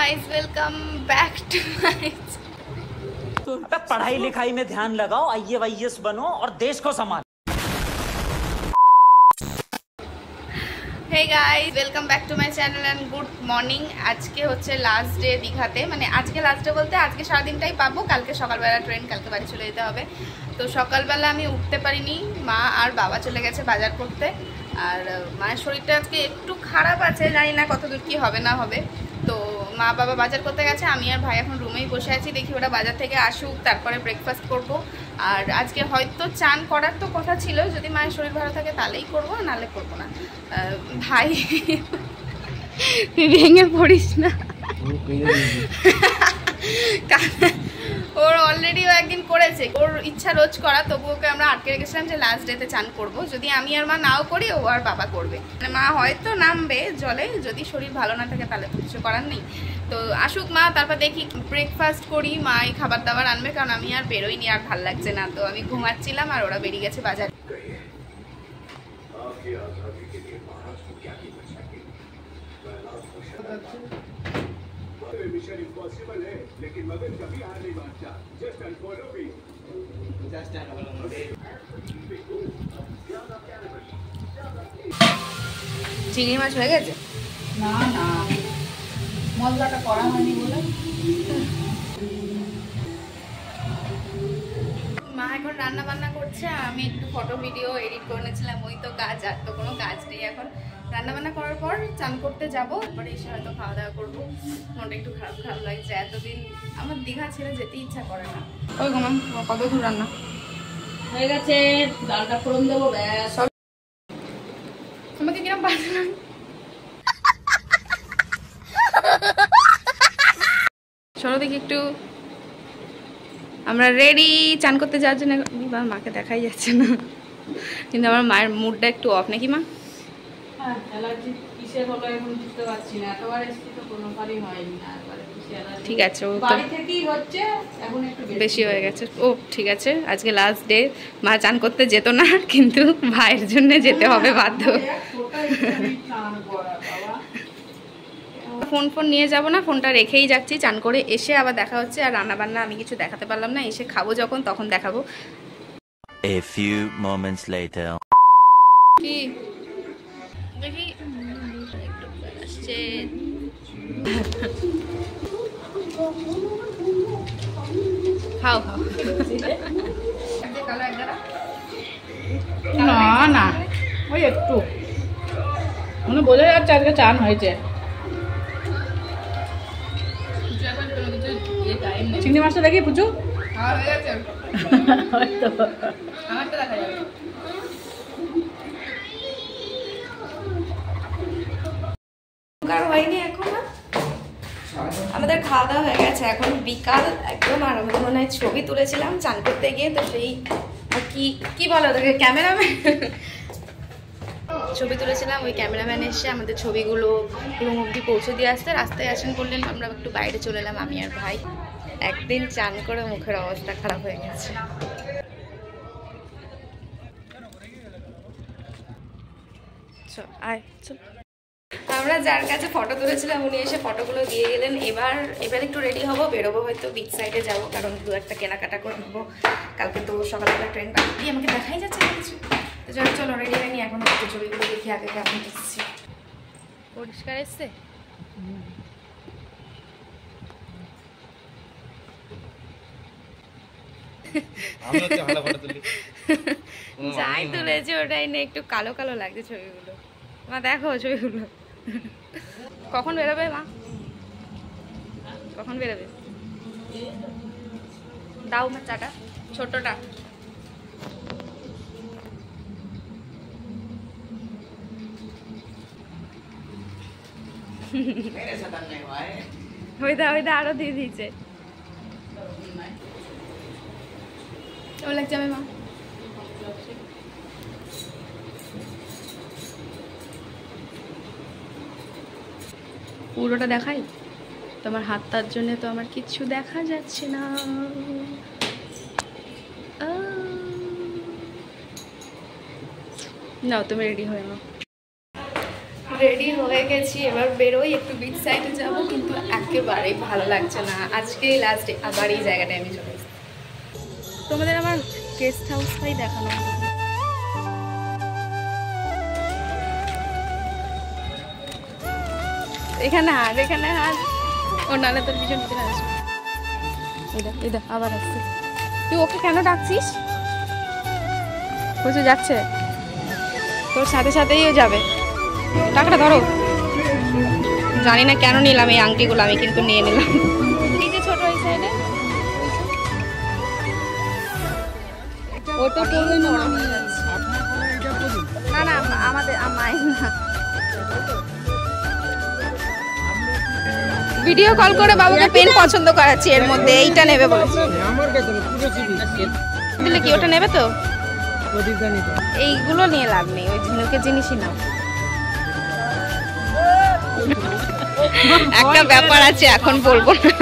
guys, welcome back to my पढ़ाई लिखाई में ध्यान लगाओ, IAS बनो और देश को संभालो। Hey guys, welcome back to my channel and good morning. আজকে হচ্ছে লাস্ট ডে দীঘাতে, মানে আজকে লাস্ট ডে বলতে আজকে সারাদিনটাই পাবো, কালকে সকালবেলা ট্রেন, কালকে বাড়ি চলে যেতে হবে। তো সকালবেলা আমি উঠতে পারিনি, মা আর বাবা চলে গেছে বাজার করতে। আর মায়ের শরীরটা আজকে একটু খারাপ আছে, জানি না কতদূর কি হবে না হবে। তো মা বাবা বাজার করতে গেছে, আমি আর ভাই এখন রুমেই বসে আছি, দেখি ওরা বাজার থেকে আসুক, তারপরে ব্রেকফাস্ট করব। আর আজকে হয়তো চান করার তো কথা ছিল, যদি মায়ের শরীর ভালো থাকে তাহলেই করবো, নাহলে করবো না। ভাই তুই ভেঙে পড়িস না, ওর অলরেডি ও একদিন করেছে, ওর ইচ্ছা রোজ করা, তবু ওকে আমরা আটকে রেখেছিলাম যে লাস্ট ডেতে চান করব। যদি আমি আর মা নাও করি, ও আর বাবা করবে, মানে মা হয়তো নামবে জলে, যদি শরীর ভালো না থাকে তাহলে তো কিছু করার নেই। তো আসুক মা, তারপর দেখি ব্রেকফাস্ট করি, মাই খাবার দাবার আনবে, কারণ আমি আর বেরোইনি, আর ভাল লাগছে না। তো আমি ঘুমাচ্ছিলাম আর ওরা বেরিয়ে গেছে বাজার। मिशन इम्पॉसिबल है लेकिन मगर कभी हार नहीं मानता जस्ट अनफॉलो मी চিংড়ি মাছ হয়ে গেছে? না না, মশলাটা করা হয়নি বলে। মা এখন রান্না বান্না করছে, আর আমি একটু ফটো ভিডিও এডিট করে নিয়েছিলাম, ওই তো কাজ, আর তো কোনো কাজ নেই। এখন রান্না বান্না করার পর চান করতে যাবো, তারপরে এসে হয়তো খাওয়া দাওয়া করবো। মনটা একটু খারাপ খারাপ লাগছে, এতদিন আমার দীঘা ছেড়ে যেতে ইচ্ছা করে না। ওই গো ম্যাম, কত দূর রান্না হয়ে গেছে, ডালটা ফোড়ন দেবো, ব্যাস। তোমাকে কিরম পারলাম চলো দেখি একটু, আমরা রেডি চান করতে যাওয়ার জন্য। মাকে দেখাই যাচ্ছে না, কিন্তু আমার মায়ের মুডটা একটু অফ, নাকি মা? হ্যাঁ, অ্যালার্জি কিসের হলো এখন বুঝতে পারছি না, এতবার এসছি তো কোনোবারই হয়নি না, একবারে কিসে অ্যালার্জি। ঠিক আছে, ও তো বাড়ি থেকেই হচ্ছে, এখন একটু বেশি হয়ে গেছে। ও ঠিক আছে, আজকে লাস্ট ডে, মা চান করতে যেত না, কিন্তু ভাইয়ের জন্য যেতে হবে বাধ্য। ফোন নিয়ে যাব না, ফোনটা রেখেই যাচ্ছি, চান করে এসে আবার দেখা হচ্ছে। আর রান্না বান্না আমি কিছু দেখাতে পারলাম না, এসে খাবো যখন তখন দেখাবো। A few moments later. কি দেখি একটু আসছে, খাও খাও। না না, ওই একটু মানে বোঝা যাচ্ছে আজকে চান হয়েছে। চিংড়ি মাছটা দেখি পুজো হয়নি এখন, আমাদের খাওয়া দাওয়া হয়ে গেছে, এখন বিকাল একদম। আর আমাদের মনে হয় ছবি তুলেছিলাম চান করতে গিয়ে, তো সেই কি কি বলো ওদেরকে, ক্যামেরাম্যান ছবি তুলেছিলাম, ওই ক্যামেরাম্যান এসে আমাদের ছবিগুলো রুম অব্দি পৌঁছে দিয়ে আসতে, রাস্তায় আসেন করলেন, আমরা একটু বাইরে চলে এলাম আমি আর ভাই। একদিন চান করে মুখের অবস্থা খারাপ হয়ে গেছে। আমরা যার কাছে ফটো তুলেছিলাম উনি এসে ফটোগুলো দিয়ে গেলেন। এবার একটু রেডি হবো, বেরোবো, হয়তো বিচ সাইডে যাবো, কারণ দু একটা কেনাকাটা করে নেবো, কালকে তো সকালবেলা ট্রেন পাচ্ছি, আমাকে দেখাই যাচ্ছে না কিছু। তো চলো রেডি হয়নি এখন, একটু ছবিগুলো দেখি আগে কেমন এসেছি। পরিষ্কার এসছে, যাই তুলেছে ওটাই নিয়ে একটু কালো কালো লাগছে ছবিগুলো। মা দেখো ছবিগুলো, কখন বেরোবে মা, কখন বেরোবে? দাও মা চাটা, ছোটটা। ওইদা আরো দিয়ে দিয়েছে, কেমন লাগছে আমি মা? পুরোটা দেখাই, তোমার হাতটার জন্য তো আমার কিচ্ছু দেখা যাচ্ছে না। নাও তুমি রেডি হয়ে নাও। রেডি হয়ে গেছি, এবার বেরোই, একটু বিচ সাইডে যাবো, কিন্তু একেবারেই ভালো লাগছে না। আজকেই লাস্ট ডে, আবার এই জায়গাটায় আমি চলে এসেছি। তোমাদের আমার গেস্ট হাউসটাই দেখানো হবে। এখানে হাত ও নালে তোর পিছন পিছনে আসবে। এটা আবার আসছে। তুই ওকে কেন ডাকছিস? বুঝে যাচ্ছে, তোর সাথে সাথেই ও যাবে। টাকাটা ধরো। জানি না কেন নিলাম এই আংটিগুলো, আমি কিন্তু নিয়ে নিলাম। এই যে ছোট এই সাইডে ওটা পড়বে না। না না আমাদের মায়ের না। ভিডিও কল করে বাবুকে পেন পছন্দ করাচ্ছি, এর মধ্যে এইটা নেবে বলেছে। দিলে কি ওটা নেবে তো? এইগুলো নিয়ে লাভ নেই, ওই ঝিনুকের জিনিসই নাও। একটা ব্যাপার আছে, এখন বলবো না।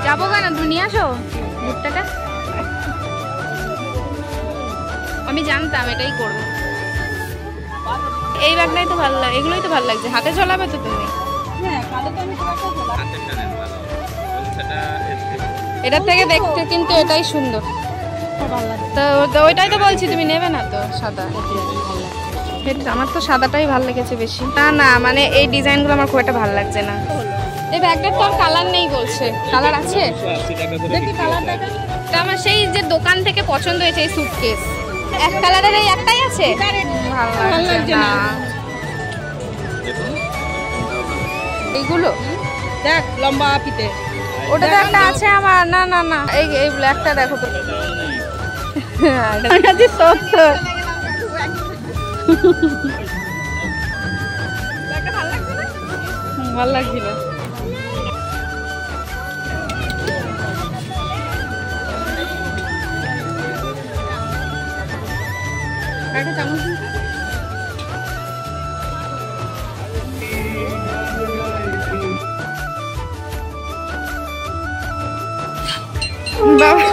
যাবো কেন, দুনিয়া আসো ভুট্টাটা। আমি জানতাম এটাই করবো। এই ব্যাগটাই তো ভালো লাগে, এগুলোই তো ভালো লাগছে। হাতে ঝোলাবে তো তুমি? এটার থেকে দেখতে কিন্তু এটাই সুন্দর। তো ওইটাই তো বলছি, তুমি নেবে না তো সাদা? আমার তো সাদাটাই ভালো লেগেছে বেশি। না না মানে এই ডিজাইনগুলো আমার খুব একটা ভালো লাগছে না। এই ব্যাগটার তো কালার নেই বলছে। কালার আছে? দেখি কালার দেখা। আমার সেই যে দোকান থেকে পছন্দ হয়েছে এই সুটকেস, এক কালারের এই একটাই আছে। ভালো লাগছে না এইগুলো। দেখ লম্বা পিতে ওটা তো একটা আছে আমার। না না না এই ব্ল্যাকটা দেখো তো। ভালো লাগছিল। একটা চামচ বাবা।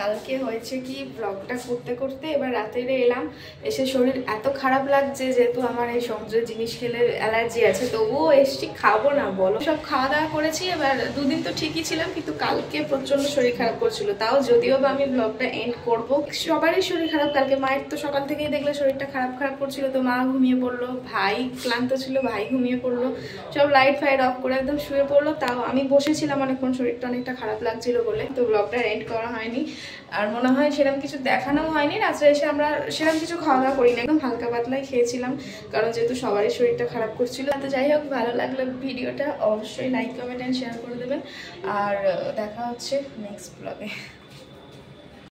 কালকে হয়েছে কি, ব্লগটা করতে করতে এবার রাতে এলাম, এসে শরীর এত খারাপ লাগছে, যেহেতু আমার এই সমুদ্রের জিনিস খেলে অ্যালার্জি আছে, তবুও এসছি, খাবো না বলো। সব খাওয়া দাওয়া করেছি, এবার দুদিন তো ঠিকই ছিলাম, কিন্তু কালকে প্রচন্ড শরীর খারাপ করছিল। তাও যদিও বা আমি ব্লগটা এন্ড করব, সবারই শরীর খারাপ। কালকে মায়ের তো সকাল থেকেই দেখলে শরীরটা খারাপ করছিল, তো মা ঘুমিয়ে পড়লো, ভাই ক্লান্ত ছিল, ভাই ঘুমিয়ে পড়লো, সব লাইট ফাইট অফ করে একদম শুয়ে পড়লো। তাও আমি বসেছিলাম অনেকক্ষণ, শরীরটা অনেকটা খারাপ লাগছিল বলে, তো ব্লগটা এন্ড করা হয়নি। আর মনে হয় সেরকম কিছু দেখানো হয়নি। রাত্রে এসে আমরা সেরকম কিছু খাওয়া দাওয়া করি না, একদম হালকা পাতলাই খেয়েছিলাম, কারণ যেহেতু সবারই শরীরটা খারাপ করছিল। তো যাই হোক, ভালো লাগলে ভিডিওটা অবশ্যই লাইক কমেন্ট অ্যান্ড শেয়ার করে দেবেন, আর দেখা হচ্ছে নেক্সট ব্লগে।